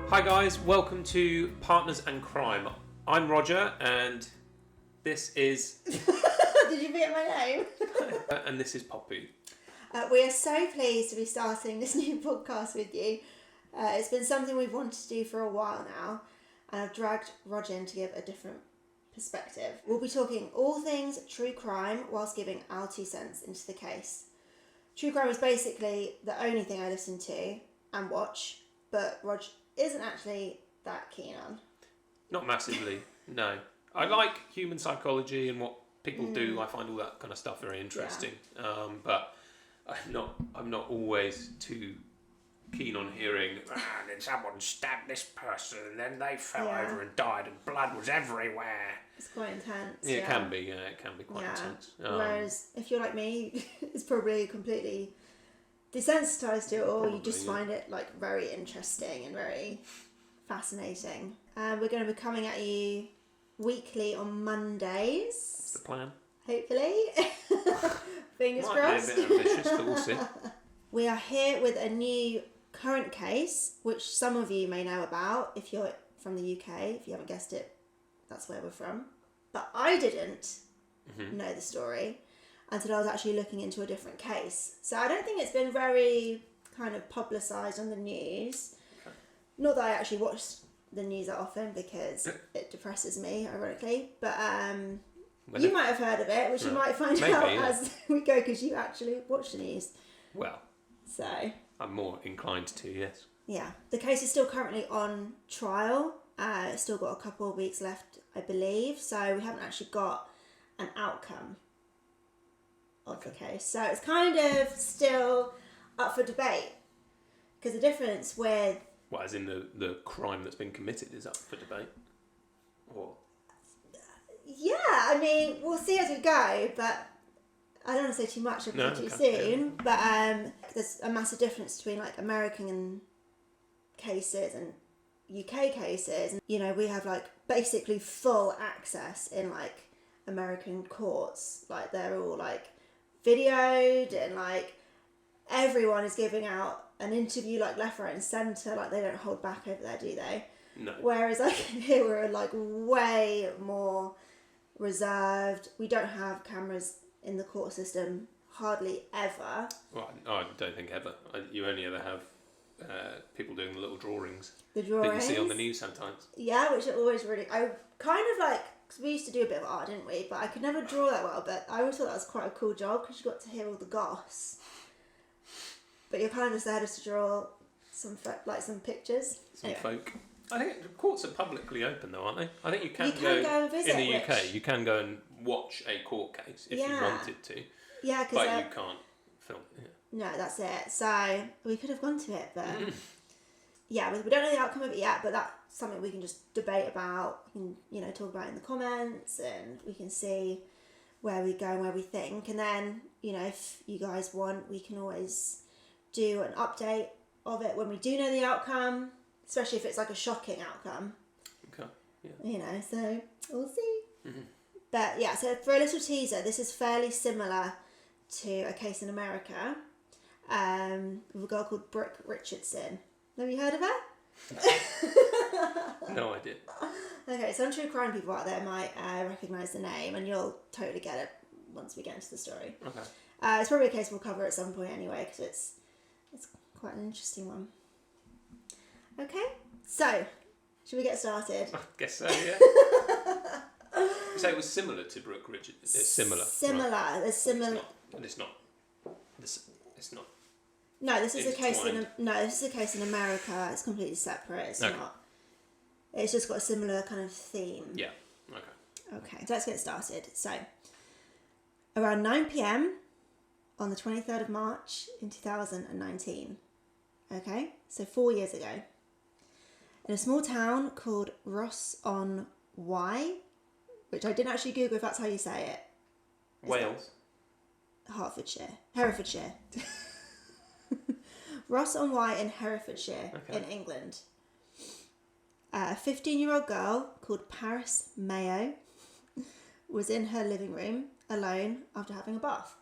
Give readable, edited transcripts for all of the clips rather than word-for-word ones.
Hi guys, welcome to Partners and Crime. I'm Roger and this is... Did you forget my name? and this is Poppy. We are so pleased to be starting this new podcast with you. It's been something we've wanted to do for a while now, and I've dragged Roger in to give a different perspective. We'll be talking all things true crime whilst giving our 2 cents into the case. True crime is basically the only thing I listen to and watch, but Roger isn't actually that keen on. Not massively, no. I like human psychology and what people do. I find all that kind of stuff very interesting. Yeah. But I'm not always too keen on hearing, and then someone stabbed this person and then they fell over and died and blood was everywhere. It's quite intense. Yeah, it can be quite intense. Whereas if you're like me, it's probably completely desensitized to it, or you just find it like very interesting and very fascinating. We're going to be coming at you weekly on Mondays. That's the plan. Hopefully. Fingers crossed. Might be a bit ambitious, but we'll see. We are here with a new current case, which some of you may know about if you're from the UK. If you haven't guessed it, that's where we're from. But I didn't know the story until I was actually looking into a different case. So I don't think it's been very kind of publicised on the news. Okay. Not that I actually watch the news that often because it depresses me, ironically. But you might have heard of it, which you might find out as we go because you actually watch the news. Well, so I'm more inclined to, yes. Yeah. The case is still currently on trial. It's still got a couple of weeks left, I believe. So we haven't actually got an outcome of the case. So it's kind of still up for debate. Because the difference with... What, as in the crime that's been committed is up for debate? Or... Yeah, I mean, we'll see as we go, but I don't want to say too much too soon. Yeah. But there's a massive difference between like American cases and UK cases. And, you know, we have like basically full access in like American courts. Like they're all like videoed and like everyone is giving out an interview like left, right and centre. Like they don't hold back over there, do they? No. Whereas like here we're like way more reserved. We don't have cameras in the court system hardly ever. Well, I don't think ever. You only ever have people doing the little drawings. The drawings that you see on the news sometimes. Yeah, which are always really... I kind of like... Because we used to do a bit of art, didn't we? But I could never draw that well. But I always thought that was quite a cool job because you got to hear all the goss. But you're kind of just there just to draw some pictures. Some folk. I think the courts are publicly open though, aren't they? I think you can go and visit, in the UK. You can go and watch a court case if you wanted to. Yeah, but you can't film it. Yeah. No, that's it. So we could have gone to it, but yeah, we don't know the outcome of it yet. But that's something we can just debate about. We can, talk about it in the comments, and we can see where we go and where we think. And then, if you guys want, we can always do an update of it when we do know the outcome. Especially if it's like a shocking outcome. Okay, yeah. So we'll see. Mm-hmm. But yeah, so for a little teaser, this is fairly similar to a case in America with a girl called Brooke Richardson. Have you heard of her? No idea. Okay, some true crime people out there might recognise the name, and you'll totally get it once we get into the story. Okay. It's probably a case we'll cover at some point anyway, because it's quite an interesting one. Okay, so should we get started? I guess so, yeah. You say it was similar to Brooke Richardson. It's similar. Similar. Right. There's similar. It's not. It's not. No, this is a case in America. It's completely separate. It's not. It's just got a similar kind of theme. Yeah. Okay. Okay, so let's get started. So, around 9 p.m. on the 23rd of March in 2019. Okay, so 4 years ago. In a small town called Ross-on-Wye, which I didn't actually Google if that's how you say it. Wales. Herefordshire. Ross-on-Wye in Herefordshire in England. A 15-year-old girl called Paris Mayo was in her living room alone after having a bath.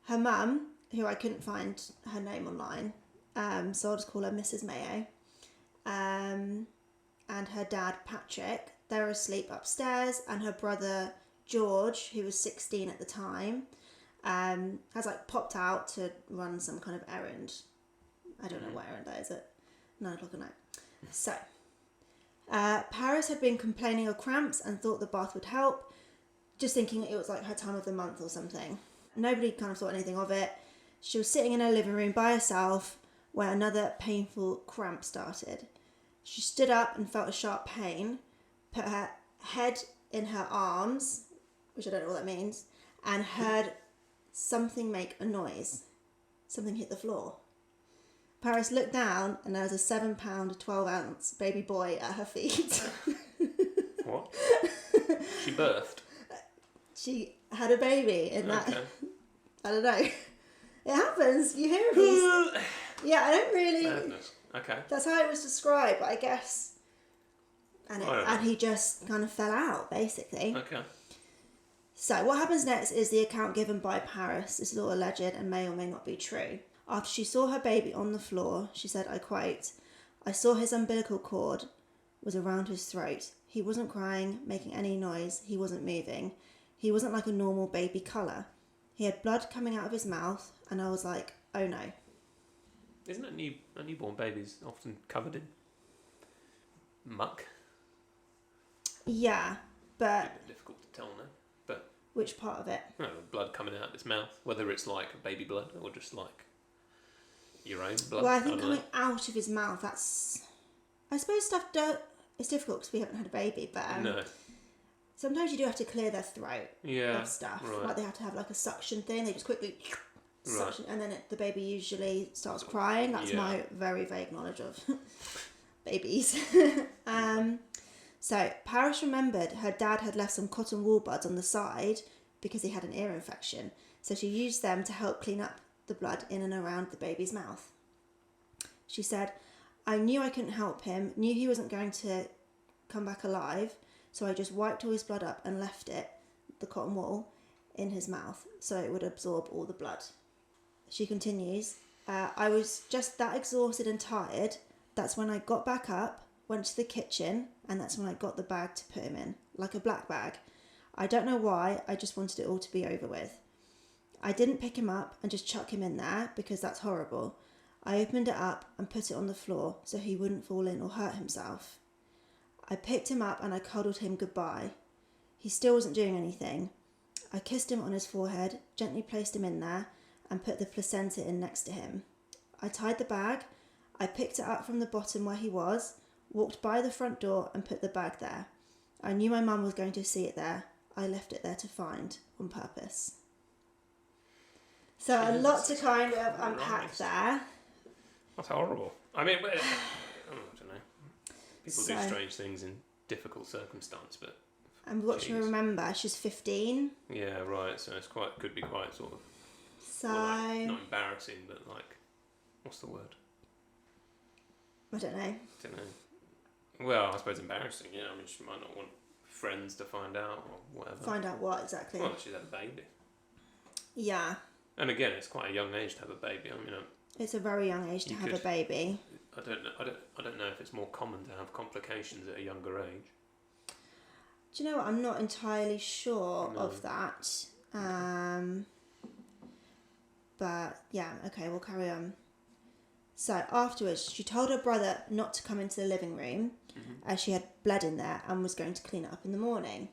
Her mum, who I couldn't find her name online, so I'll just call her Mrs. Mayo, and her dad, Patrick. They're asleep upstairs, and her brother, George, who was 16 at the time, has like popped out to run some kind of errand. I don't know what errand that is at 9 o'clock at night. So, Paris had been complaining of cramps and thought the bath would help, just thinking it was like her time of the month or something. Nobody kind of thought anything of it. She was sitting in her living room by herself when another painful cramp started. She stood up and felt a sharp pain, put her head in her arms, which I don't know what that means, and heard something make a noise. Something hit the floor. Paris looked down and there was a 7-pound, 12-ounce baby boy at her feet. What? She birthed? She had a baby in that. Okay. I don't know. It happens. You hear of these. Yeah, I don't really. Madness. Okay. That's how it was described, I guess. And he just kind of fell out, basically. Okay. So what happens next is the account given by Paris. This is all alleged and may or may not be true. After she saw her baby on the floor, she said, I quote, I saw his umbilical cord was around his throat. He wasn't crying, making any noise. He wasn't moving. He wasn't like a normal baby colour. He had blood coming out of his mouth, and I was like, oh no. Isn't a newborn baby's often covered in muck? Yeah, but... It's a bit difficult to tell now, but... Which part of it? Well, blood coming out of its mouth, whether it's like baby blood or just like your own blood. Well, I think coming out of his mouth, that's... I suppose stuff it's difficult because we haven't had a baby, but... No. Sometimes you do have to clear their throat of stuff. Right. Like they have to have like a suction thing. They just quickly suction, and then the baby usually starts crying. That's my very vague knowledge of babies. So Paris remembered her dad had left some cotton wool buds on the side because he had an ear infection. So she used them to help clean up the blood in and around the baby's mouth. She said, I knew I couldn't help him, knew he wasn't going to come back alive. So I just wiped all his blood up and left it, the cotton wool, in his mouth so it would absorb all the blood. She continues, I was just that exhausted and tired. That's when I got back up, went to the kitchen, and that's when I got the bag to put him in, like a black bag. I don't know why, I just wanted it all to be over with. I didn't pick him up and just chuck him in there because that's horrible. I opened it up and put it on the floor so he wouldn't fall in or hurt himself. I picked him up and I cuddled him goodbye. He still wasn't doing anything. I kissed him on his forehead, gently placed him in there, and put the placenta in next to him. I tied the bag. I picked it up from the bottom where he was, walked by the front door and put the bag there. I knew my mum was going to see it there. I left it there to find, on purpose. So a lot to kind of unpack there. That's horrible. I mean, I don't know. People do strange things in difficult circumstance, but... And what you remember, she's 15. Yeah, right, so it's could be quite sort of... So... Well, not embarrassing, but like... What's the word? I don't know. Well, I suppose embarrassing, yeah. I mean, she might not want friends to find out or whatever. Find out what, exactly? Well, she's had a baby. Yeah. And again, it's quite a young age to have a baby. I mean... It's a very young age to have a baby. I don't know if it's more common to have complications at a younger age. Do you know what? I'm not entirely sure of that. But yeah, okay, we'll carry on. So afterwards, she told her brother not to come into the living room as she had bled in there and was going to clean it up in the morning.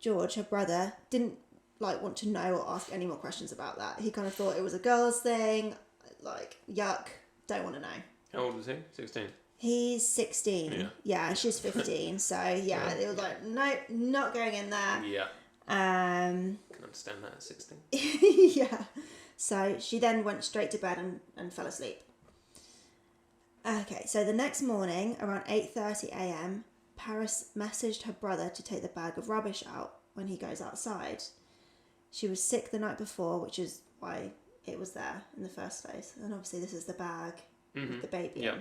George, her brother, didn't want to know or ask any more questions about that. He kind of thought it was a girl's thing, yuck, don't want to know. How old was he? 16? He's 16. Yeah, she's 15. So yeah, it was like, no, not going in there. Yeah. Can understand that at 16. Yeah. So she then went straight to bed and fell asleep. Okay, so the next morning, around 8:30 a.m, Paris messaged her brother to take the bag of rubbish out when he goes outside. She was sick the night before, which is why it was there in the first place. And obviously this is the bag with the baby in.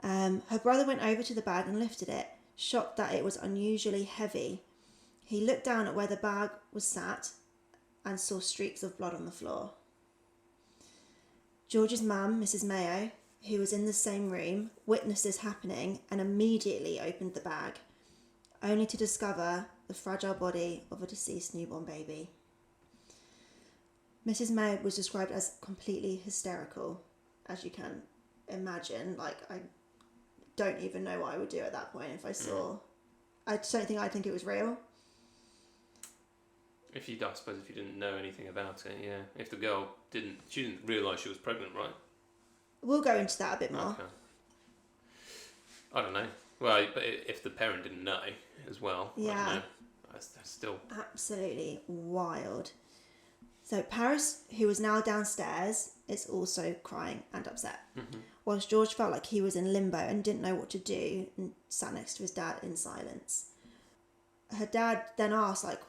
Her brother went over to the bag and lifted it, shocked that it was unusually heavy. He looked down at where the bag was sat and saw streaks of blood on the floor. George's mum, Mrs. Mayo, who was in the same room, witnessed this happening and immediately opened the bag, only to discover the fragile body of a deceased newborn baby. Mrs. Mayo was described as completely hysterical, as you can imagine. Like, I don't even know what I would do at that point if I saw... I just don't think I'd think it was real. I suppose if you didn't know anything about it, yeah. If the girl she didn't realise she was pregnant, right? We'll go into that a bit more. Okay. I don't know. Well, but if the parent didn't know as well, I don't know. That's still... Absolutely wild. So Paris, who was now downstairs, is also crying and upset. Whilst George felt like he was in limbo and didn't know what to do and sat next to his dad in silence. Her dad then asked, like,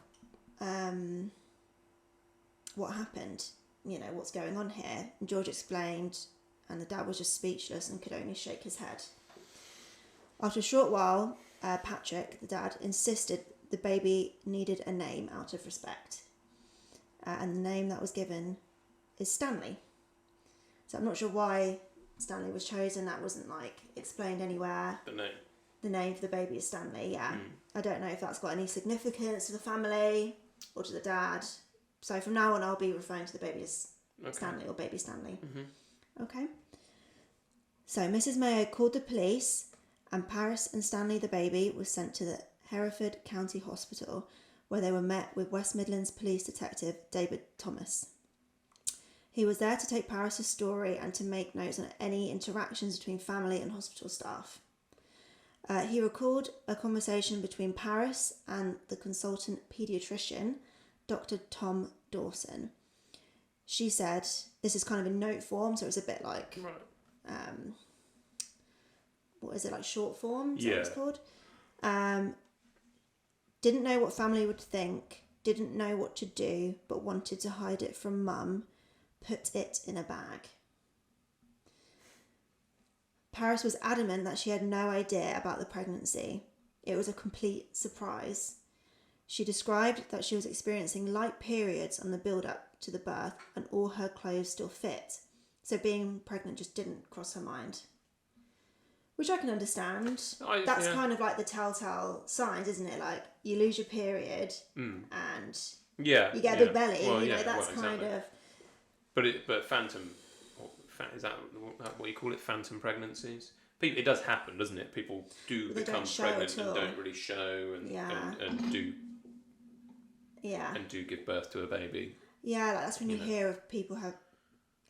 what happened? You know, what's going on here? And George explained, and the dad was just speechless and could only shake his head. After a short while, Patrick, the dad, insisted the baby needed a name out of respect. And the name that was given is Stanley. So I'm not sure why Stanley was chosen. That wasn't, like, explained anywhere. The name? The name for the baby is Stanley, yeah. I don't know if that's got any significance to the family or to the dad. So from now on, I'll be referring to the baby as Stanley or baby Stanley. Okay. So Mrs. Mayo called the police, and Paris and Stanley, the baby, was sent to the Hereford County Hospital, where they were met with West Midlands Police Detective David Thomas. He was there to take Paris' story and to make notes on any interactions between family and hospital staff. He recalled a conversation between Paris and the consultant paediatrician, Dr. Tom Dawson. She said, this is kind of in note form, so it's a bit like, what is it, like short form? Is that what it's called? Didn't know what family would think, didn't know what to do, but wanted to hide it from mum, put it in a bag. Paris was adamant that she had no idea about the pregnancy. It was a complete surprise. She described that she was experiencing light periods on the build-up to the birth and all her clothes still fit. So being pregnant just didn't cross her mind. Which I can understand. That's kind of like the telltale signs, isn't it? Like, you lose your period and you get a big belly. Well, that's kind of... But phantom... Is that what you call it? Phantom pregnancies? It does happen, doesn't it? People do become pregnant and don't really show and do and do give birth to a baby. Yeah, like that's when you hear of people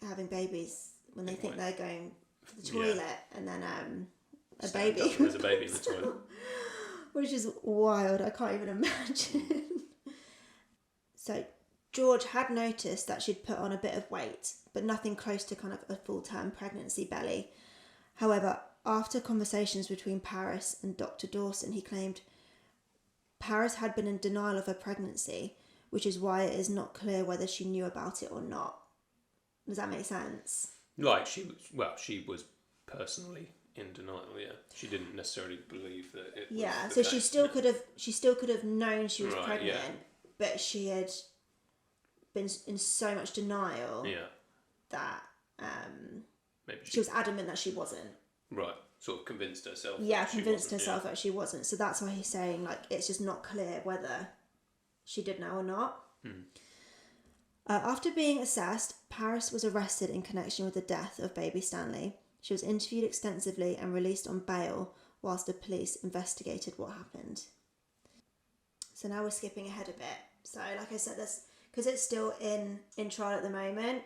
having babies when they think they're going to the toilet and then a baby. There's a baby in the toilet. Which is wild. I can't even imagine. So George had noticed that she'd put on a bit of weight, but nothing close to kind of a full-term pregnancy belly. However, after conversations between Paris and Dr. Dawson, he claimed Paris had been in denial of her pregnancy, which is why it is not clear whether she knew about it or not. Does that make sense? Like, she was personally in denial, yeah. She didn't necessarily believe that it was the so case. she still could have known she was pregnant, but she had been in so much denial that maybe she was adamant that she wasn't. Right, sort of convinced herself. Yeah, convinced herself that she wasn't. So that's why he's saying, like, it's just not clear whether she did know or not. After being assessed, Paris was arrested in connection with the death of baby Stanley. She was interviewed extensively and released on bail whilst the police investigated what happened. So now we're skipping ahead a bit. So, like I said, because it's still in trial at the moment.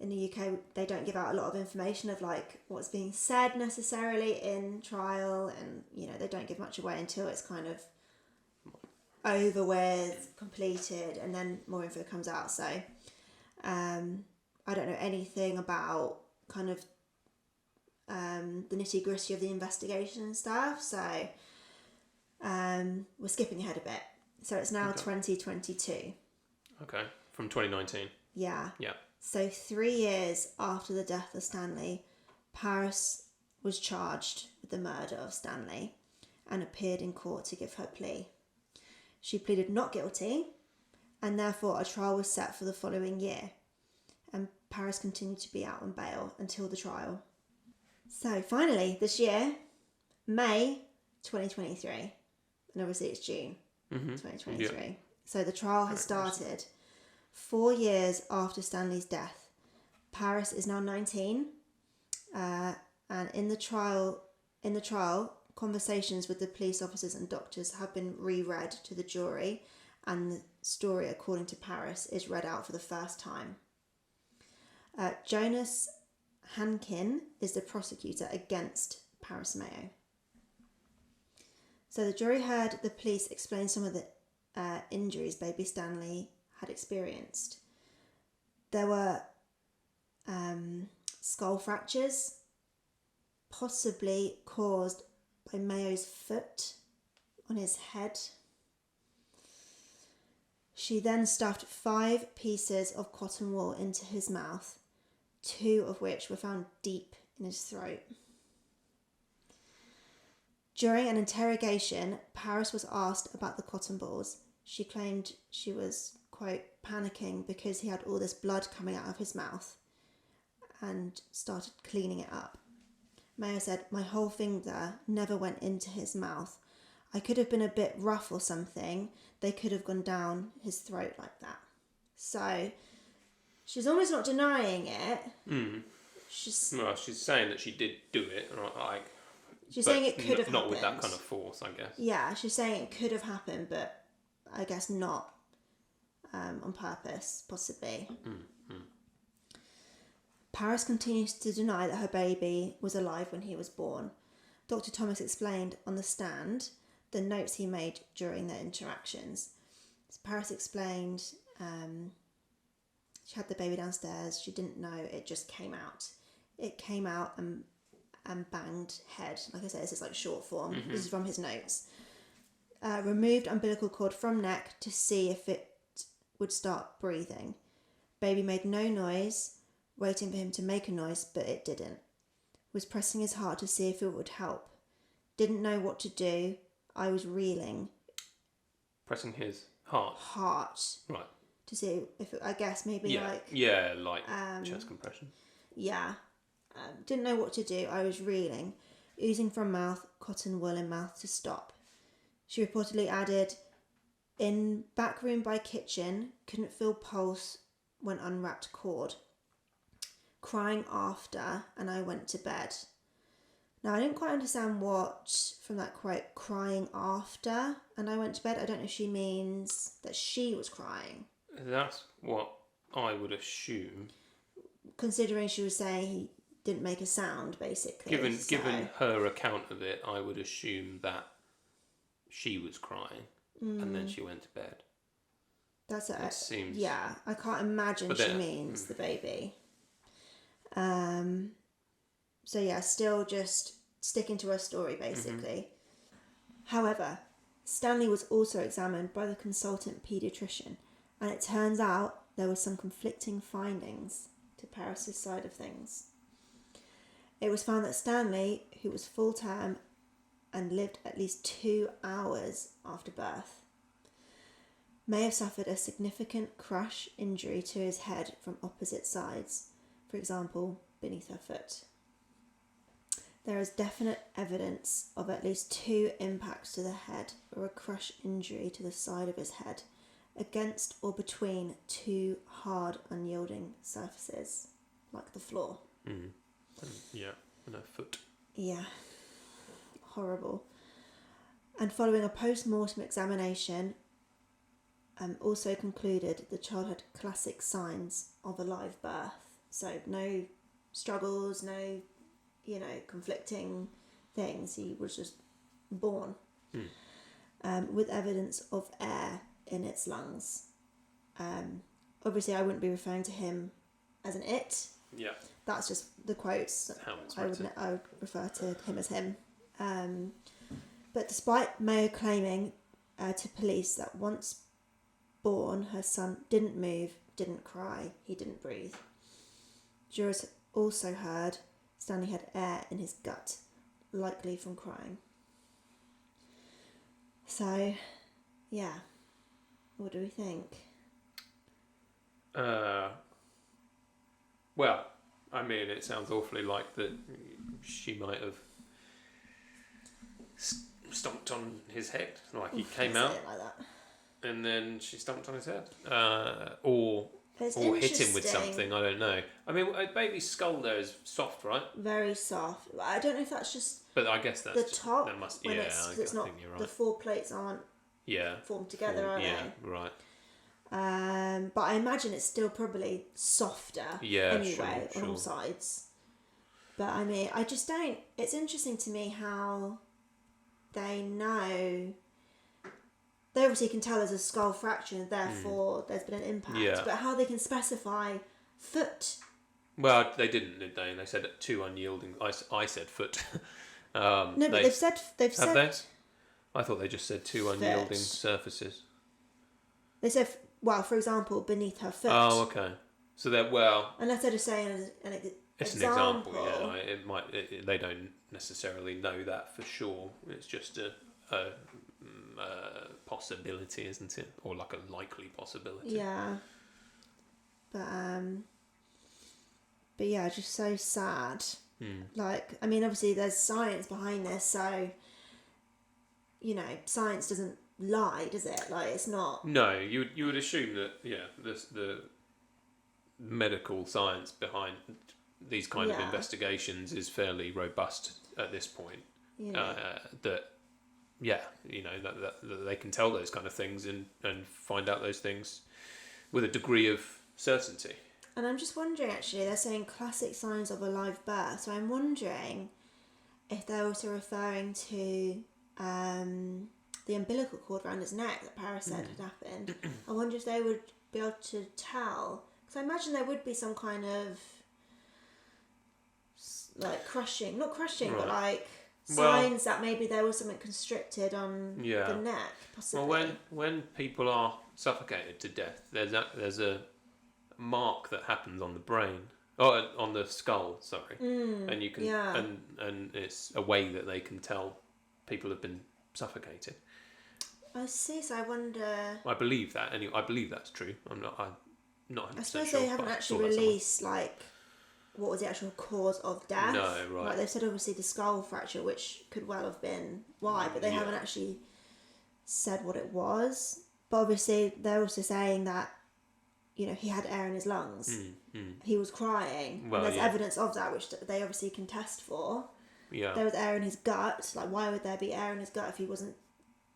In the UK, they don't give out a lot of information of, like, what's being said necessarily in trial, and, you know, they don't give much away until it's kind of over with, completed, and then more info comes out. So I don't know anything about kind of the nitty-gritty of the investigation and stuff, so we're skipping ahead a bit. So it's now 2022. Okay, from 2019. Yeah. Yeah. So 3 years after the death of Stanley, Paris was charged with the murder of Stanley and appeared in court to give her plea. She pleaded not guilty, and therefore a trial was set for the following year, and Paris continued to be out on bail until the trial. So finally, this year, May 2023, and obviously it's June 2023. Yeah. So the trial has started 4 years after Stanley's death. Paris is now 19, and in the trial, conversations with the police officers and doctors have been reread to the jury, and the story, according to Paris, is read out for the first time. Jonas Hankin is the prosecutor against Paris Mayo. So the jury heard the police explain some of the injuries baby Stanley had experienced. There were skull fractures, possibly caused by Mayo's foot on his head. She then stuffed 5 pieces of cotton wool into his mouth, 2 of which were found deep in his throat. During an interrogation, Paris was asked about the cotton balls. She claimed she was, quote, panicking because he had all this blood coming out of his mouth and started cleaning it up. Mayo said, "My whole finger never went into his mouth. I could have been a bit rough or something. They could have gone down his throat like that." So she's almost not denying it. She's saying that she did do it, right? She's saying it could have happened. Not with that kind of force, I guess. Yeah, she's saying it could have happened, but I guess not on purpose, possibly. Paris continues to deny that her baby was alive when he was born. Dr. Thomas explained on the stand the notes he made during their interactions. Paris explained she had the baby downstairs. She didn't know, it just came out. It came out and banged head. Like I said, this is like short form. This is from his notes. Removed umbilical cord from neck to see if it would start breathing. Baby made no noise, waiting for him to make a noise, but it didn't. Was pressing his heart to see if it would help. Didn't know what to do. I was reeling. Pressing his heart? Right. To see if it, I guess maybe like... Yeah, like chest compression. Yeah. Didn't know what to do. I was reeling. Oozing from mouth, cotton wool in mouth to stop. She reportedly added, in back room by kitchen, couldn't feel pulse when unwrapped cord. Crying after, and I went to bed. Now, I didn't quite understand what, from that quote, crying after, and I went to bed. I don't know if she means that she was crying. That's what I would assume. Considering she was saying he didn't make a sound, basically. Given her account of it, I would assume that she was crying, and then she went to bed. That's it. It seems... Yeah, I can't imagine she means the baby. So yeah, still just sticking to her story, basically. However, Stanley was also examined by the consultant paediatrician, and it turns out there were some conflicting findings to Paris's side of things. It was found that Stanley, who was full term and lived at least 2 hours after birth, may have suffered a significant crush injury to his head from opposite sides, for example, beneath her foot. There is definite evidence of at least 2 impacts to the head or a crush injury to the side of his head against or between 2 hard, unyielding surfaces, like the floor. Yeah, and her foot. Yeah, horrible. And following a post-mortem examination, also concluded the child had classic signs of a live birth. So no struggles, no, conflicting things. He was just born with evidence of air in its lungs. Obviously, I wouldn't be referring to him as an it. Yeah. That's just the quotes. I would refer to him as him. But despite Mayo claiming to police that once born, her son didn't move, didn't cry, he didn't breathe. Jurors also heard Stanley had air in his gut, likely from crying. So, yeah. What do we think? Well, I mean, it sounds awfully like that she might have stomped on his head, like he came out, like that. and then she stomped on his head, or hit him with something. I don't know. I mean, a baby's skull there is soft, right? Very soft. I don't know if that's just. But I guess that's the just, top. That must, when yeah, it's not. you're right. The 4 plates aren't. Formed together, are yeah, they? Right. But I imagine it's still probably softer. Yeah, anyway, sure. on all sides. But I mean, I just don't. It's interesting to me how they know. They obviously can tell there's a skull fracture, and therefore there's been an impact. Yeah. But how they can specify foot? Well, they didn't, did they? They said 2 unyielding. I said foot. No, but they've said. Have they? I thought they just said 2 unyielding foot. surfaces. They said, well, for example, beneath her foot. Oh, okay. So they're Unless they're just saying an it's example. an example, yeah. It might. They don't necessarily know that for sure. It's just a possibility, isn't it? Or like a likely possibility. Yeah. But yeah, just so sad. Like, I mean, obviously there's science behind this, so science doesn't lie, does it? Like, it's not. No, you would assume that the medical science behind these kind of investigations is fairly robust at this point. That they can tell those kind of things and find out those things with a degree of certainty. And I'm just wondering, actually, they're saying classic signs of a live birth, so I'm wondering if they're also referring to the umbilical cord around his neck that Paris said had happened. I wonder if they would be able to tell, because I imagine there would be some kind of like crushing, not crushing, but like signs that maybe there was something constricted on the neck, possibly. Well, when people are suffocated to death, there's a mark that happens on the brain, or on the skull, sorry, and you can and it's a way that they can tell people have been suffocated. I see. So I wonder. I believe that. Anyway, I believe that's true. I'm not 100% I suppose sure, they haven't actually released like what was the actual cause of death. No, right. Like they've said, obviously the skull fracture, which could well have been why, but they haven't actually said what it was. But obviously, they're also saying that he had air in his lungs. He was crying. Well, and there's evidence of that, which they obviously can test for. Yeah. There was air in his gut. Like, why would there be air in his gut if he wasn't?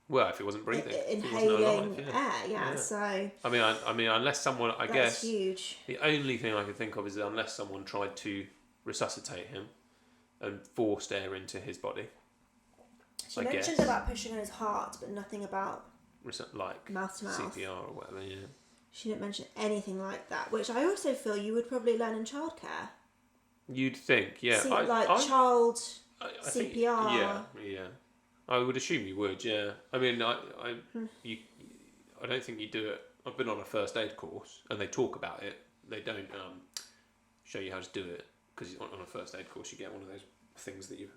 Well, if he wasn't breathing, inhaling air. Yeah. So. I mean, unless someone, I guess, huge. The only thing I can think of is unless someone tried to resuscitate him and forced air into his body. She mentioned about pushing on his heart, but nothing about like mouth to mouth, CPR or whatever. Yeah. She didn't mention anything like that, which I also feel you would probably learn in childcare. You'd think, yeah. Child I CPR. think, yeah. I would assume you would, yeah. I mean, I don't think you do it. I've been on a first aid course, and they talk about it. They don't show you how to do it, because on a first aid course you get one of those things that you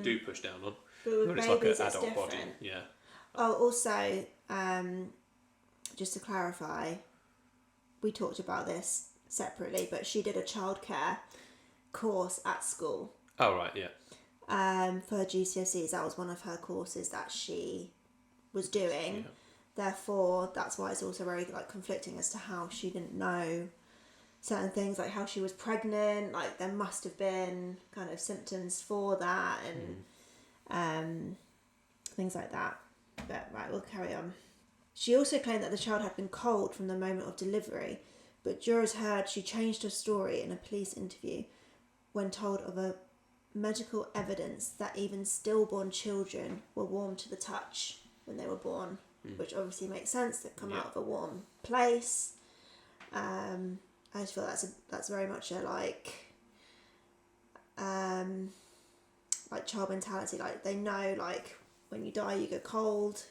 do push down on. But it's like an adult body, yeah. Oh, also, just to clarify, we talked about this separately, but she did a childcare course at school. Oh, right, yeah. For her GCSEs, that was one of her courses that she was doing. Yeah. Therefore, that's why it's also very conflicting as to how she didn't know certain things, like how she was pregnant. Like there must have been kind of symptoms for that and things like that. But right, we'll carry on. She also claimed that the child had been cold from the moment of delivery, but jurors heard she changed her story in a police interview when told of a medical evidence that even stillborn children were warm to the touch when they were born, which obviously makes sense. They come out of a warm place. I just feel that's very much a child mentality. Like they know, like when you die, you go cold.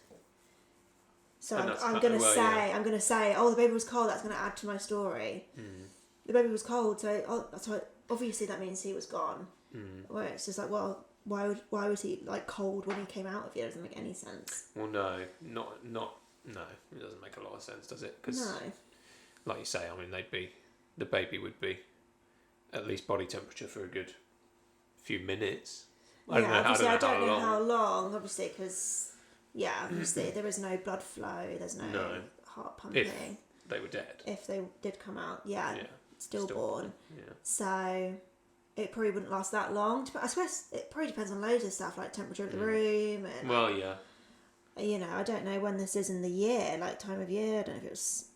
So I'm gonna say, oh, the baby was cold. That's gonna add to my story. The baby was cold, so obviously that means he was gone. Where it's just like, well, why was he cold when he came out of you? It doesn't make any sense. Well, no, it doesn't make a lot of sense, does it? Because, like you say, I mean, the baby would be at least body temperature for a good few minutes. Obviously, I don't know how long. Obviously, because obviously there is no blood flow. There's no heart pumping. If they were dead. If they did come out, stillborn. Stillborn. Yeah. So it probably wouldn't last that long. But I suppose it probably depends on loads of stuff like temperature of the room. And, well, yeah. I don't know when this is in the year, like time of year. I don't know if it was.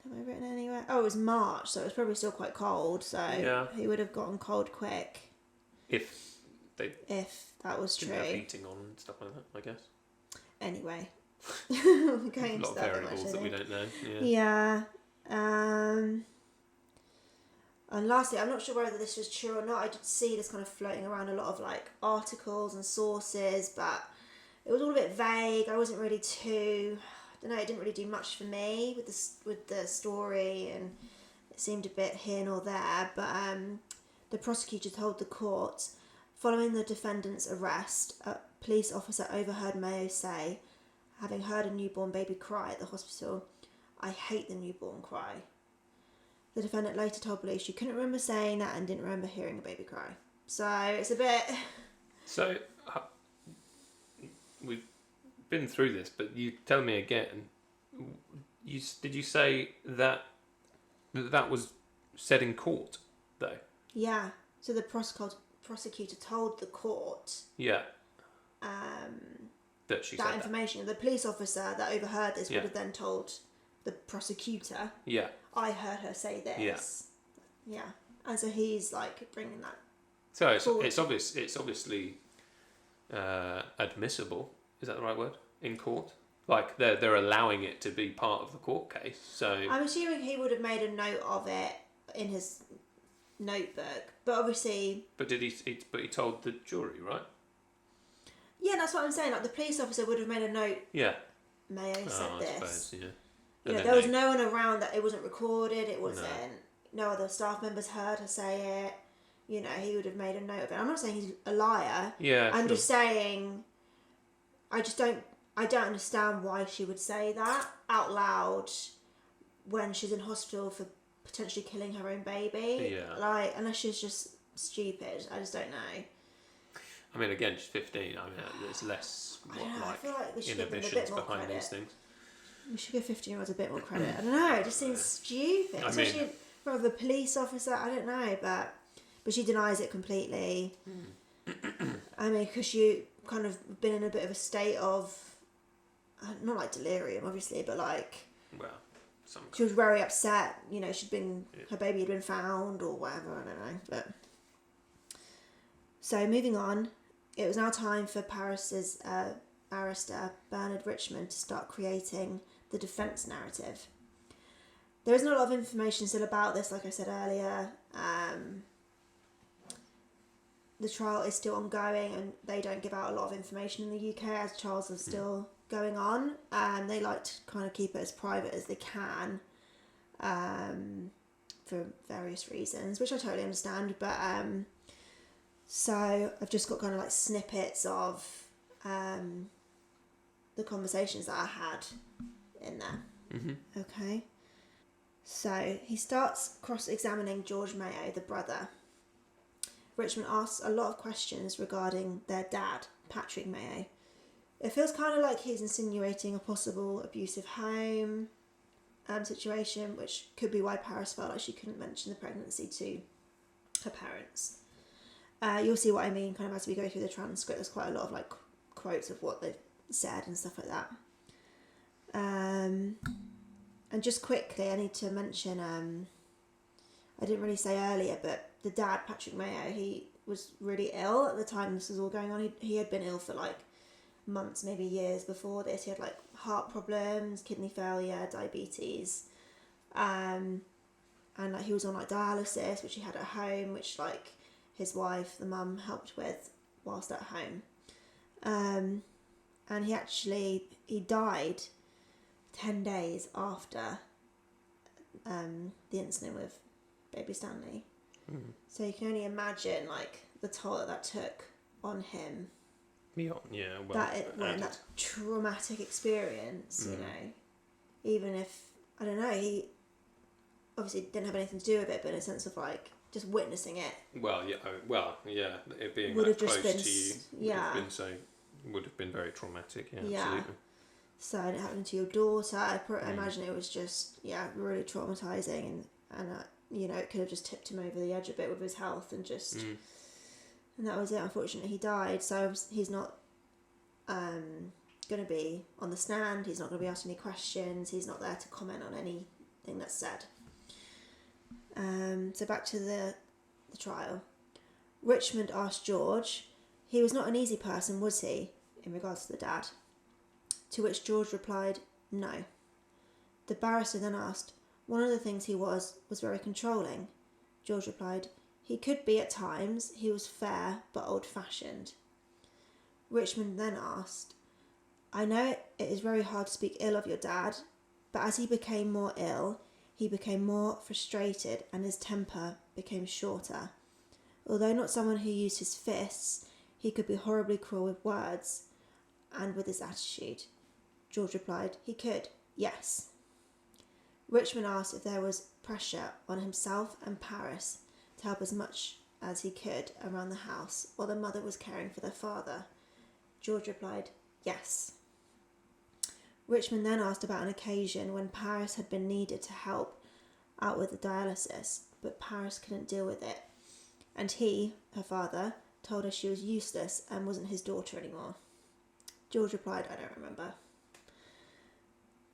Have I written anywhere? Oh, it was March, so it was probably still quite cold. So he would have gotten cold quick. If that was true. Have heating on and stuff like that, I guess. Anyway, going a into lot of that variables that we don't know. Yeah. And lastly, I'm not sure whether this was true or not. I did see this kind of floating around a lot of like articles and sources, but it was all a bit vague. I wasn't really too. I don't know. It didn't really do much for me with the story, and it seemed a bit here nor there. But the prosecutor told the court, following the defendant's arrest, a police officer overheard Mayo say, having heard a newborn baby cry at the hospital, "I hate the newborn cry." The defendant later told police she couldn't remember saying that and didn't remember hearing a baby cry. So it's a bit. So we've been through this, but you tell me again. Did you say that was said in court though? Yeah. So the prosecutor told the court. Yeah. That information. The police officer that overheard this would have then told the prosecutor. Yeah. I heard her say this. Yeah. And so he's like bringing that. So it's obviously admissible. Is that the right word? In court, like they're allowing it to be part of the court case. So I'm assuming he would have made a note of it in his notebook, but obviously. But did he? But he told the jury, right? Yeah, that's what I'm saying. Like the police officer would have made a note. Yeah. Mayo said this. Suppose, yeah. There was no one around that it wasn't recorded. It wasn't. No other staff members heard her say it. He would have made a note of it. I'm not saying he's a liar. Yeah. I'm just saying. I don't understand why she would say that out loud when she's in hospital for potentially killing her own baby. Yeah. Like, unless she's just stupid. I just don't know. I mean, again, she's 15. I mean, there's less I feel like we should inhibitions behind these things. We should give 15-year-olds a bit more credit. I don't know. It just seems stupid, especially for the police officer. I don't know, but she denies it completely. I mean, because she kind of been in a bit of a state of not like delirium, obviously, but like she was very upset. Her baby had been found or whatever. I don't know, but. So moving on, it was now time for Paris's barrister, Bernard Richmond, to start creating the defence narrative. There isn't a lot of information still about this, like I said earlier. The trial is still ongoing and they don't give out a lot of information in the UK as trials are still going on. They like to kind of keep it as private as they can for various reasons, which I totally understand, but... So I've just got kind of like snippets of the conversations that I had in there. Mm-hmm. Okay. So he starts cross-examining George Mayo, the brother. Richmond asks a lot of questions regarding their dad, Patrick Mayo. It feels kind of like he's insinuating a possible abusive home situation, which could be why Paris felt like she couldn't mention the pregnancy to her parents. You'll see what I mean kind of as we go through the transcript. There's quite a lot of like quotes of what they've said and stuff like that. And just quickly, I need to mention, I didn't really say earlier, but the dad, Patrick Mayo, he was really ill at the time this was all going on. He had been ill for like months, maybe years before this. He had like heart problems, kidney failure, diabetes. And like he was on like dialysis, which he had at home, which like his wife, the mum, helped with whilst at home. And he died 10 days after the incident with baby Stanley. So you can only imagine like the toll that took on him. That traumatic experience, even if, I don't know, obviously didn't have anything to do with it, but in a sense of like just witnessing it. Well, yeah, it being would that have just close been to you would have been very traumatic. Yeah, absolutely. So it happened to your daughter. I imagine it was just really traumatizing, and it could have just tipped him over the edge a bit with his health, and just and that was it. Unfortunately, he died. So he's not going to be on the stand. He's not going to be asked any questions. He's not there to comment on anything that's said. So back to the trial. Richmond asked George, he was not an easy person, was he, in regards to the dad? To which George replied, no. The barrister then asked, one of the things he was very controlling. George replied, he could be at times. He was fair but old-fashioned. Richmond then asked, I know it is very hard to speak ill of your dad, but as he became more ill, he became more frustrated and his temper became shorter. Although not someone who used his fists, he could be horribly cruel with words and with his attitude. George replied, he could, yes. Richmond asked if there was pressure on himself and Paris to help as much as he could around the house while the mother was caring for their father. George replied, yes. Richmond then asked about an occasion when Paris had been needed to help out with the dialysis, but Paris couldn't deal with it. And he, her father, told her she was useless and wasn't his daughter anymore. George replied, I don't remember.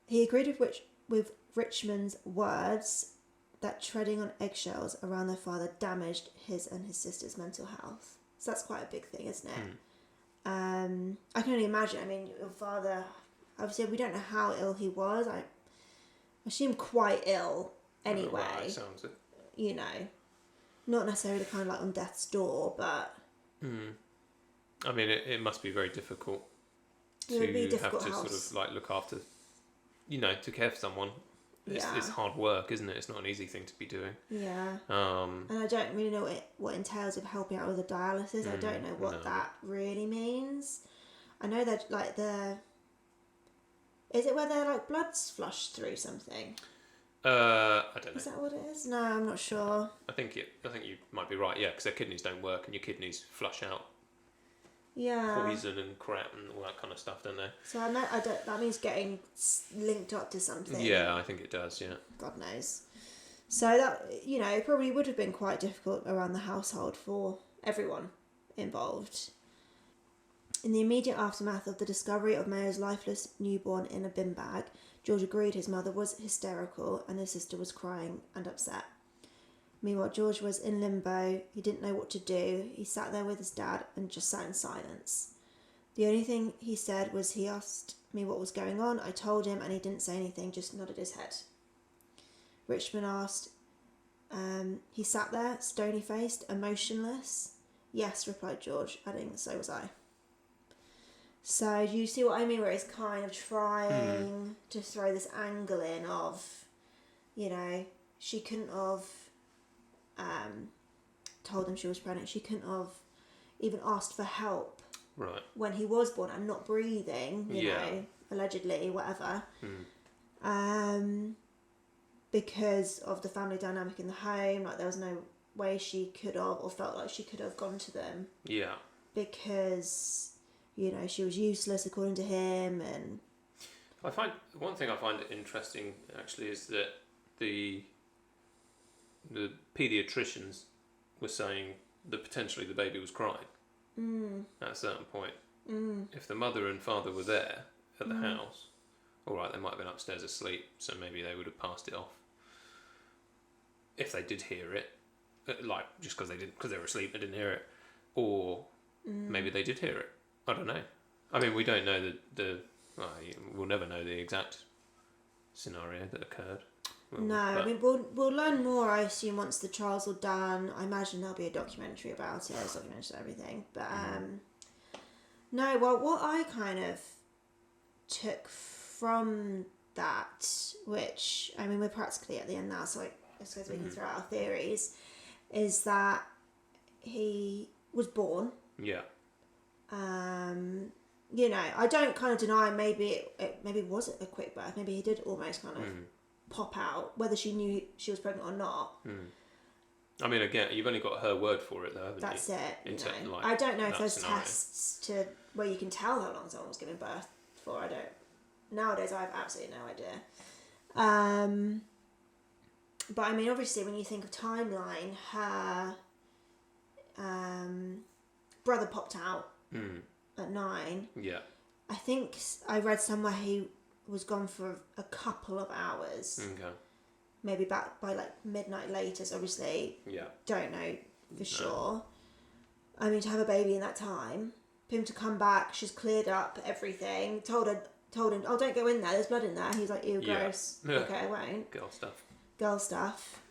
He agreed with Richmond's words that treading on eggshells around their father damaged his and his sister's mental health. So that's quite a big thing, isn't it? I can only imagine. I mean, your father, obviously we don't know how ill he was. I assume quite ill anyway. Right, sounds it. You know, not necessarily kind of like on death's door, but... I mean, it must be very difficult It would be a to difficult have to house. sort of like look after, to care for someone. It's hard work, isn't it? It's not an easy thing to be doing. Yeah. And I don't really know what entails of helping out with the dialysis. I don't know what that really means. I know that like is it where their like blood's flushed through something? I don't know. Is that what it is? No, I'm not sure. I think you might be right. Yeah, because their kidneys don't work, and your kidneys flush out poison and crap and all that kind of stuff, don't they? So that means getting linked up to something. Yeah, I think it does. Yeah. God knows. So that it probably would have been quite difficult around the household for everyone involved. In the immediate aftermath of the discovery of Mayo's lifeless newborn in a bin bag, George agreed his mother was hysterical and his sister was crying and upset. Meanwhile, George was in limbo. He didn't know what to do. He sat there with his dad and just sat in silence. The only thing he said was he asked me what was going on. I told him and he didn't say anything, just nodded his head. Richmond asked, he sat there, stony-faced, emotionless. Yes, replied George, adding, so was I. So do you see what I mean, where he's kind of trying to throw this angle in of, she couldn't have told him she was pregnant. She couldn't have even asked for help when he was born and not breathing, you know, allegedly, whatever. Because of the family dynamic in the home, like there was no way she could have or felt like she could have gone to them. Yeah. Because, she was useless according to him. And I find one thing I find interesting actually is that the paediatricians were saying that potentially the baby was crying at a certain point. If the mother and father were there at the house, all right, they might have been upstairs asleep, so maybe they would have passed it off. If they did hear it, like just because they were asleep, they didn't hear it, or maybe they did hear it. I don't know. I mean, we don't know we'll never know the exact scenario that occurred. I mean, we'll learn more, I assume, once the trials are done. I imagine there'll be a documentary about it, documentary everything. But what I kind of took from that, which I mean, we're practically at the end now, so I suppose we can throw out our theories, is that he was born. Yeah. I don't kind of deny maybe it was a quick birth. Maybe he did almost kind of pop out, whether she knew she was pregnant or not. I mean, again, you've only got her word for it, though, haven't That's you? it. I don't know if there's tests where you can tell how long someone was giving birth for. I don't. Nowadays, I have absolutely no idea. But I mean, obviously, when you think of timeline, her brother popped out at 9. Yeah. I think I read somewhere he was gone for a couple of hours. Okay. Maybe back by like midnight latest, obviously. Yeah. Don't know for sure. I mean, to have a baby in that time, for him to come back, she's cleared up everything, told him, oh, don't go in there, there's blood in there. He's like, ew, gross. Yeah. Okay, I won't. Girl stuff.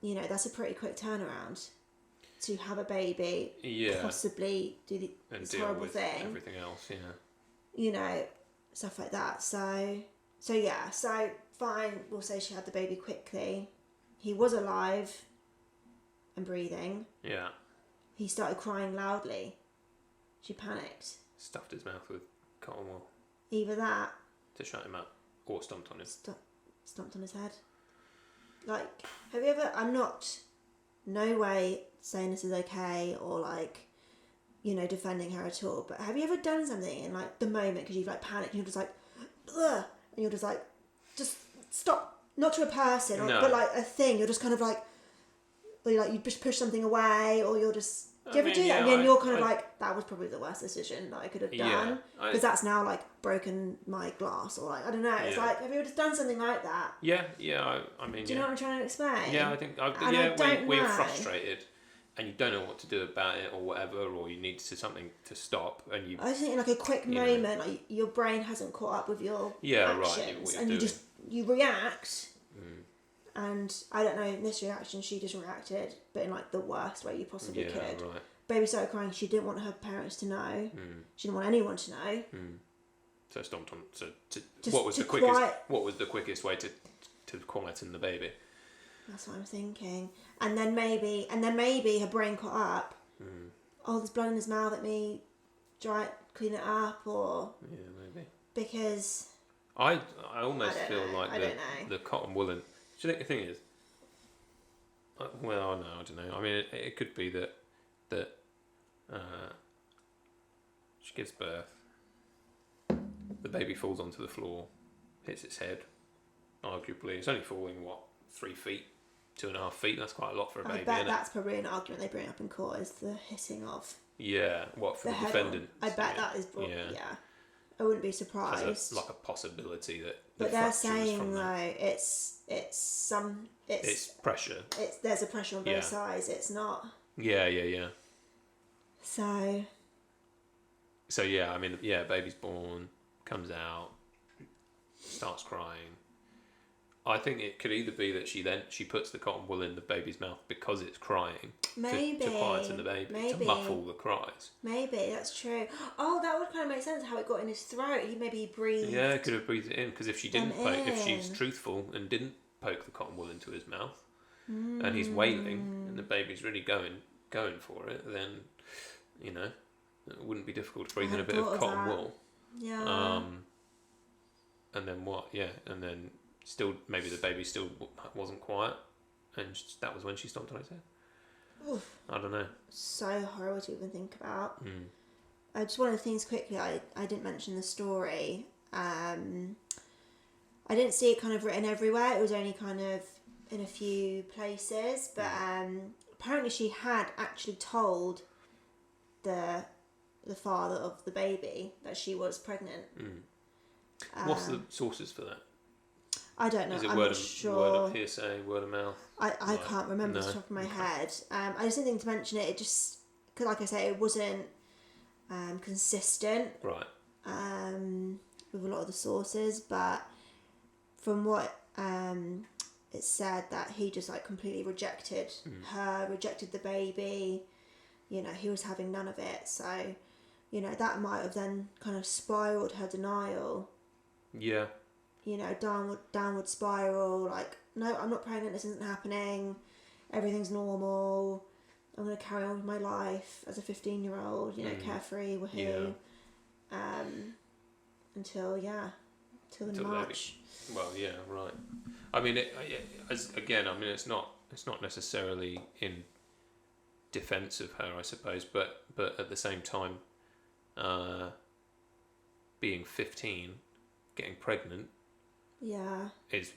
You know, that's a pretty quick turnaround to have a baby, possibly do this horrible thing. Everything else, yeah. You know, stuff like that. So fine, we'll say she had the baby quickly. He was alive and breathing. Yeah. He started crying loudly. She panicked. Stuffed his mouth with cotton wool. Either that. To shut him up. Or stomped on him. Stomped on his head. Like, have you ever... I'm not... No way saying this is okay or like, you know, defending her at all. But have you ever done something in like the moment because you've like panicked and you're just like, ugh, and you're just like, just stop, not to a person, but like a thing. You're just kind of like, or you just push something away, or you're just. Do you ever do that? And then you're kind of like, that was probably the worst decision that I could have done because that's now like broken my glass, or like I don't know. It's like, have you ever just done something like that? Yeah. I mean, do you know what I'm trying to explain? Yeah, I think. When you're frustrated and you don't know what to do about it or whatever, or you need something to stop, and you. I think in like a quick moment, like your brain hasn't caught up with your actions, and you react. And I don't know, in this reaction, she just reacted, but in like the worst way you possibly could. Right. Baby started crying. She didn't want her parents to know. She didn't want anyone to know. So stomped on. What was the quickest way to quieten the baby? That's what I'm thinking. And then maybe her brain caught up. Oh, there's blood in his mouth. Let me dry it, clean it up, or maybe because I almost feel like the cotton woolen. Do you think the thing is? Well, no, I don't know. I mean, it could be that she gives birth, the baby falls onto the floor, hits its head. Arguably, it's only falling 3 feet, 2.5 feet. That's quite a lot for a baby. I bet that's probably an argument they bring up in court is the hitting of. Yeah, for the defendant? I bet that is. Yeah. I wouldn't be surprised. There's like a possibility that. But they're saying though it's pressure. There's a pressure on both sides. It's not. Yeah. So yeah, I mean, baby's born, comes out, starts crying. I think it could either be that she puts the cotton wool in the baby's mouth because it's crying. Maybe. To quieten the baby, to muffle the cries. Maybe, that's true. Oh, that would kind of make sense how it got in his throat. He breathed. Yeah, it could have breathed it in because if if she's truthful and didn't poke the cotton wool into his mouth and he's wailing and the baby's really going for it, then, you know, it wouldn't be difficult to breathe in a bit of cotton wool. Yeah. And then what? Yeah, and then still maybe the baby still wasn't quiet, and that was when she stomped on its head. Oof. I don't know. So horrible to even think about. Just one of the things quickly, I didn't mention the story. I didn't see it kind of written everywhere. It was only kind of in a few places, but apparently she had actually told the father of the baby that she was pregnant. What's the sources for that? I don't know. Is it I'm word not sure. Word of hearsay, word of mouth? I can't remember off the top of my head. I just didn't think to mention it. It just, because like I say, it wasn't consistent. Right. With a lot of the sources, but from what it said that he just like completely rejected her, rejected the baby. You know, he was having none of it. So, you know, that might have then kind of spiraled her denial. Yeah. You know, downward spiral, like, no, I'm not pregnant, this isn't happening, everything's normal, I'm going to carry on with my life as a 15-year-old, you know, carefree, woohoo, until till till March. Well, yeah, right. I mean, it's not necessarily in defence of her, I suppose, but at the same time, being 15, getting pregnant, Yeah. is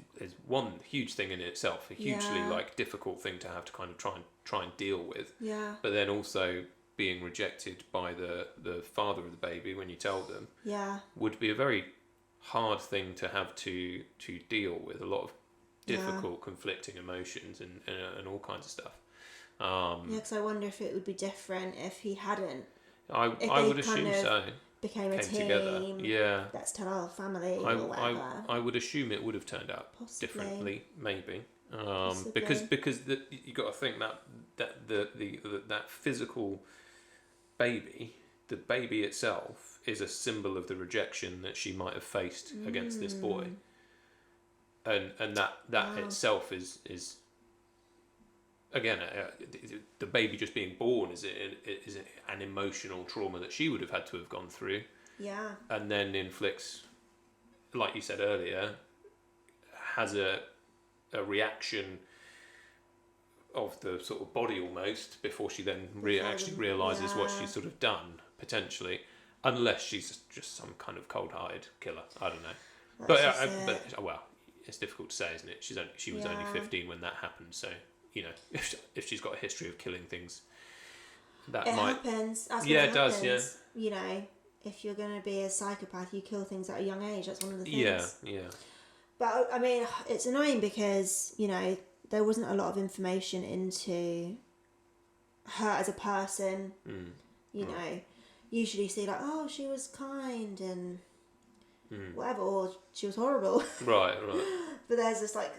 one huge thing in itself, a hugely Yeah. like difficult thing to have to kind of try and deal with. Yeah. But then also being rejected by the father of the baby when you tell them Yeah. would be a very hard thing to have to deal with. A lot of difficult, conflicting emotions and all kinds of stuff. Yeah, because I wonder if it would be different if he hadn't. I would assume so. Became a Came team. together. Yeah. Let's tell our family or whatever. I would assume it would have turned out Possibly. differently, maybe. Possibly. Because you got to think that physical baby, the baby itself, is a symbol of the rejection that she might have faced against this boy, and that itself is again the baby just being born is an emotional trauma that she would have had to have gone through. Yeah. And then inflicts, like you said earlier, has a reaction of the sort of body almost before she then actually realises what she's sort of done, potentially, unless she's just some kind of cold-hearted killer. I don't know. But well, it's difficult to say, isn't it? She was only 15 when that happened, so you know, if she's got a history of killing things, that it might happens. That's yeah, what it does. happens. Yeah, You know, if you're going to be a psychopath, you kill things at a young age. That's one of the things. yeah. But I mean, it's annoying because, you know, there wasn't a lot of information into her as a person. You know, usually see like, oh, she was kind and whatever, or she was horrible. Right. But there's just like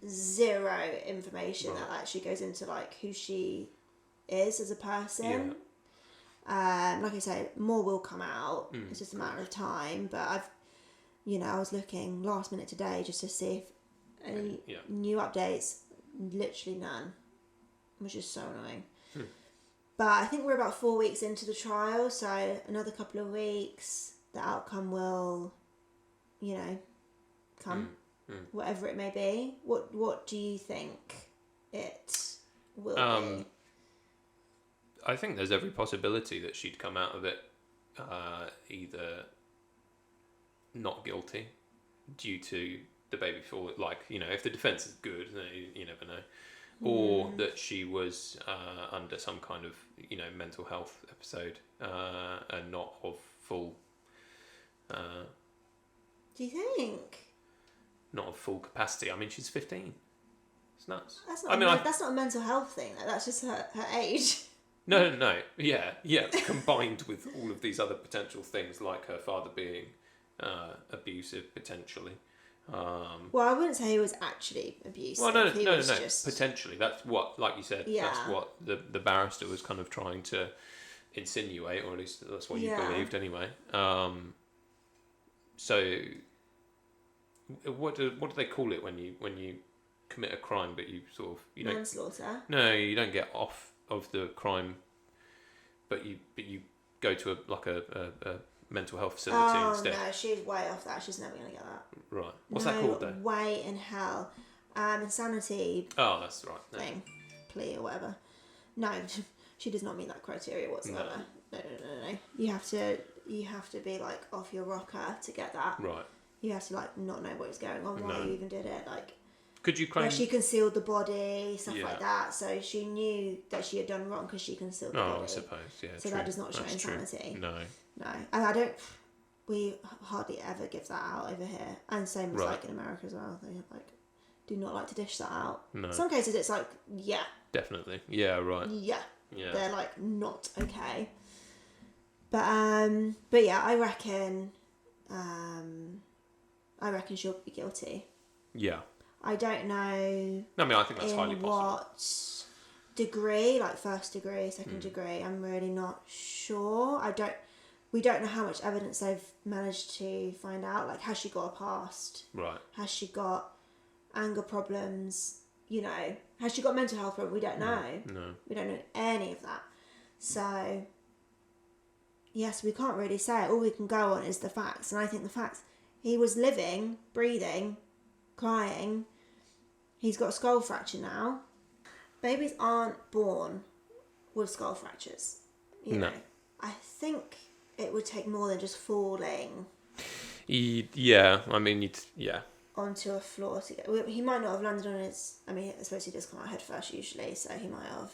zero information that actually goes into like who she is as a person. Like I say, more will come out. It's just a matter of time. But I was looking last minute today just to see if any new updates. Literally none, which is so annoying. But I think we're about 4 weeks into the trial, so another couple of weeks, the outcome will, you know, come, whatever it may be. What do you think it will be? I think there's every possibility that she'd come out of it either not guilty due to the baby fall, like, you know, if the defence is good, you never know, or that she was under some kind of, you know, mental health episode and not of full do you think? Not of full capacity. I mean, she's 15. It's nuts. That's not that's not a mental health thing. That's just her age. No. Yeah. Combined with all of these other potential things, like her father being abusive, potentially. Well, I wouldn't say he was actually abusive. Well, no. Just... Potentially, that's what, like you said, Yeah. that's what the barrister was kind of trying to insinuate, or at least that's what you believed anyway. So, what do they call it when you commit a crime, but you sort of manslaughter? No, you don't get off of the crime, but you go to a mental health facility instead. Oh no, she's way off that. She's never gonna get that. Right. What's that called though? Way in hell. Insanity. Oh, that's right. No. Thing, plea or whatever. No, she does not meet that criteria whatsoever. No. You have to be like off your rocker to get that. Right. You have to like not know what is going on, why you even did it. Like, could you claim? Where she concealed the body, stuff like that. So she knew that she had done wrong because she concealed the body. Oh, I suppose, yeah. So that does not show insanity. No. And I don't. We hardly ever give that out over here, and same as like in America as well. They like do not like to dish that out. No. Some cases it's like definitely, yeah, right. Yeah. They're like not okay. But yeah, I reckon she'll be guilty. Yeah. I don't know. I mean, I think that's highly possible. What degree, like first degree, second degree? I'm really not sure. We don't know how much evidence they've managed to find out. Like, has she got a past? Right. Has she got anger problems? You know, has she got mental health problems? We don't know. No. We don't know any of that. So, yes, we can't really say it. All we can go on is the facts. And I think the facts He was living, breathing, crying. He's got a skull fracture now. Babies aren't born with skull fractures. You know. I think it would take more than just falling. Yeah, I mean, onto a floor to get. He might not have landed on his. I mean, I suppose he does come out head first usually, so he might have.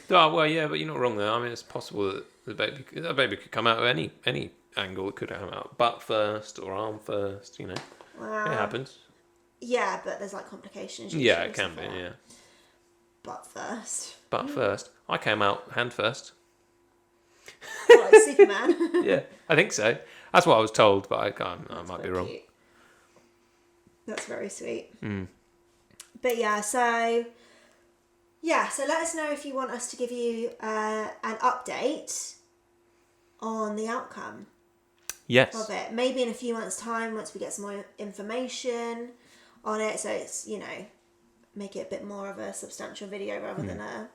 Oh well, yeah, but you're not wrong there. I mean, it's possible that the baby could come out of any angle. It could come out butt first or arm first. You know, it happens. Yeah, but there's like complications. Yeah, it can be. Yeah. Butt first. Butt first. I came out hand first. Like Superman. Yeah, I think so. That's what I was told, but I can't. I might be wrong. Cute. That's very sweet. But so let us know if you want us to give you an update on the outcome of it. Maybe in a few months' time, once we get some more information on it, so it's, make it a bit more of a substantial video rather than a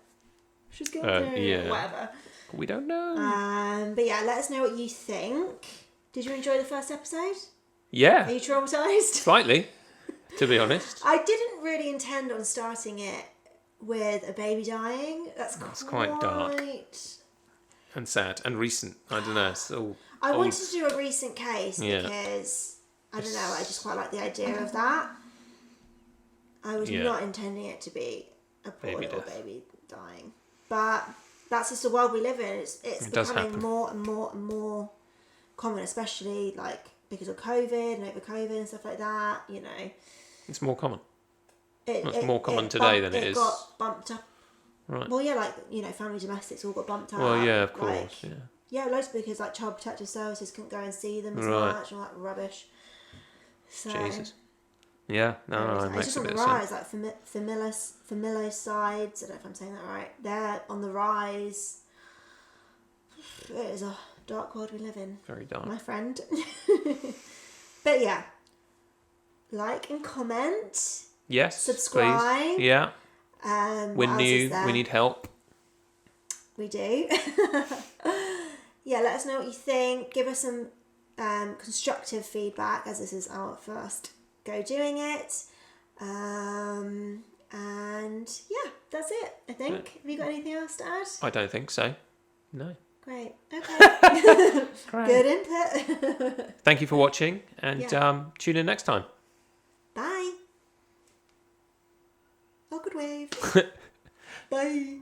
she's going to whatever. We don't know. But let us know what you think. Did you enjoy the first episode? Yeah. Are you traumatised? Slightly, to be honest. I didn't really intend on starting it with a baby dying. That's quite dark. And sad. And recent. I don't know. It's all I wanted to do a recent case because, I don't know, I just quite like the idea of that. I was not intending it to be a poor little baby dying. But that's just the world we live in. It's becoming more and more and more common, especially like because of COVID and over COVID and stuff like that, It's more common. It's more common today than it is. It got bumped up. Right. Well, family domestics all got bumped up. Well, yeah, of course, Yeah, loads because like Child Protective Services couldn't go and see them as much and all that rubbish. So, Jesus. Yeah, no, it makes it's just a on bit the of rise, sense. like familicides. I don't know if I'm saying that right. They're on the rise. It is a dark world we live in. Very dark. My friend. But like and comment. Yes, subscribe. Please. Yeah. We're new. We need help. We do. Let us know what you think. Give us some constructive feedback, as this is our first go doing it. And that's it, I think. Have you got anything else to add? I don't think so. No. Great. Okay. Great. Good input. Thank you for watching, and tune in next time. Bye. Oh, good wave. Bye.